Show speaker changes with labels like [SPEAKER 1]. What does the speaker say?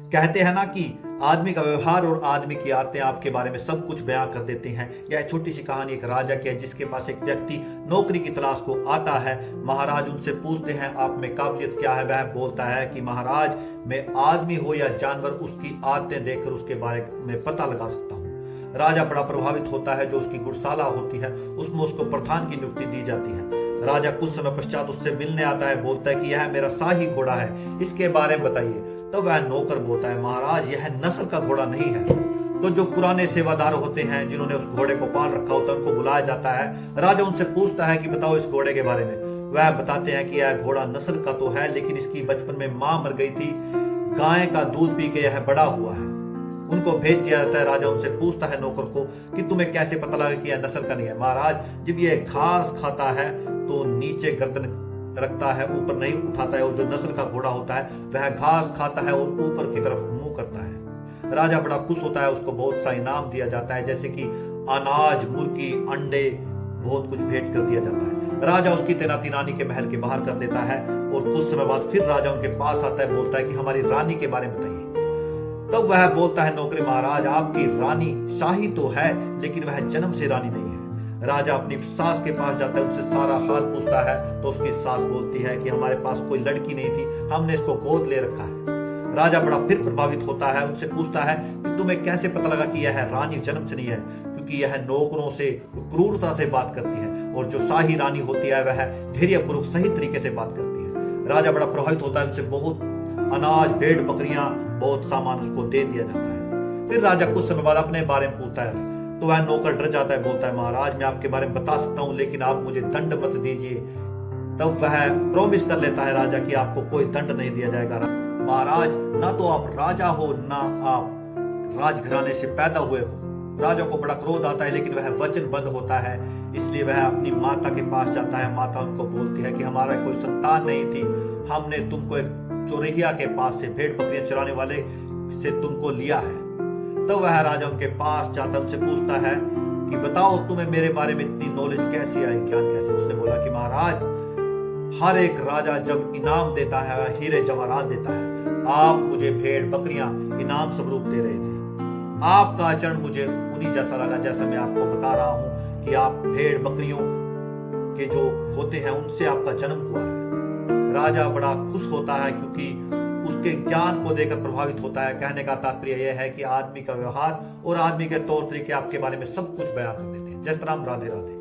[SPEAKER 1] कहते हैं ना कि आदमी का व्यवहार और आदमी की आदतें आपके बारे में सब कुछ बयां कर देते हैं। यह छोटी सी कहानी एक राजा की है जिसके पास एक व्यक्ति नौकरी की तलाश को आता है। महाराज उनसे पूछते हैं आप में काबिलियत क्या है। वह बोलता है कि महाराज, मैं आदमी हो या जानवर उसकी आदतें देखकर उसके बारे में पता लगा सकता हूँ। राजा बड़ा प्रभावित होता है। जो उसकी गुड़साला होती है उसमें उसको प्रधान की नियुक्ति दी जाती है। राजा कुछ समय पश्चात उससे मिलने आता है। बोलता है कि यह मेरा शाही घोड़ा है, इसके बारे में बताइए। तो वह नौकर बोलता है, महाराज यह नस्ल का घोड़ा नहीं है। तो जो पुराने सेवादार होते हैं जिन्होंने उस घोड़े को पाल रखा होता है उनको बुलाया जाता है। राजा उनसे पूछता है कि बताओ इस घोड़े के बारे में। वह बताते हैं कि यह घोड़ा नस्ल का तो है, लेकिन इसकी बचपन में मां मर गई थी। गाय का दूध पी के यह बड़ा हुआ है। उनको भेज दिया जाता है। राजा उनसे पूछता है नौकर को कि तुम्हें कैसे पता लगा कि यह नस्ल का नहीं है। महाराज, जब यह घास खाता है तो नीचे गर्दन रखता है, ऊपर नहीं उठाता है। और जो नस्ल का घोड़ा होता है वह घास खाता है और ऊपर की तरफ मुंह करता है। राजा बड़ा खुश होता है। उसको बहुत सा इनाम दिया जाता है, जैसे कि अनाज, मुर्गी, अंडे, बहुत कुछ भेंट कर दिया जाता है। राजा उसकी तैनाती रानी के महल के बाहर कर देता है। और कुछ समय बाद फिर राजा उनके पास आता है। बोलता है कि हमारी रानी के बारे में बताइए। तब वह बोलता है, नौकरी महाराज, आपकी रानी शाही तो है, लेकिन वह जन्म से रानी नहीं है। राजा अपनी सास के पास जाता है, उनसे सारा हाल पूछता है। तो उसकी सास बोलती है कि हमारे पास कोई लड़की नहीं थी, हमने इसको गोद ले रखा है। राजा बड़ा फिर प्रभावित होता है। उनसे पूछता है कि तुम्हें कैसे पता लगा कि यह रानी जन्म से नहीं है, क्योंकि यह नौकरों से क्रूरता से बात करती है और जो शाही रानी होती है वह धैर्यपूर्वक सही तरीके से बात करती है। राजा बड़ा प्रभावित होता है। उनसे बहुत अनाज, भेड़, बकरियां, बहुत सामान उसको दे दिया जाता है। फिर राजा कुछ समय बाद अपने बारे में पूछता है। तो वह नौकर डर जाता है। बोलता है, महाराज मैं आपके बारे में बता सकता हूँ, लेकिन आप मुझे दंड मत दीजिए। तब वह प्रॉमिस कर लेता है राजा कि आपको कोई दंड नहीं दिया जाएगा। महाराज, ना तो आप राजा हो, ना आप राजघराने से पैदा हुए हो। राजा को बड़ा क्रोध आता है, लेकिन वह वचनबद्ध होता है, इसलिए वह अपनी माता के पास जाता है। माता उनको बोलती है कि हमारा कोई संतान नहीं थी, हमने तुमको एक चोरहिया के पास से, भेड़ बकरियां चराने वाले से तुमको लिया है। तो वह राजा उनके पास जाता है, उनसे पूछता है कि बताओ तुम्हें मेरे बारे में इतनी नॉलेज कैसी आई, ज्ञान कैसे। उसने बोला कि महाराज, हर एक राजा जब इनाम देता है हीरे जवाहरात देता है। आप मुझे भेड़ बकरियां इनाम स्वरूप दे रहे थे। आपका आचरण मुझे उन्हीं जैसा लगा जैसा मैं आपको बता रहा हूं कि आप भेड़ बकरियों के जो होते हैं उनसे आपका जन्म हुआ है। राजा बड़ा खुश होता है क्योंकि उसके ज्ञान को देकर प्रभावित होता है। कहने का तात्पर्य यह है कि आदमी का व्यवहार और आदमी के तौर तरीके आपके बारे में सब कुछ बयां कर देते हैं। जय श्री राम, राधे राधे।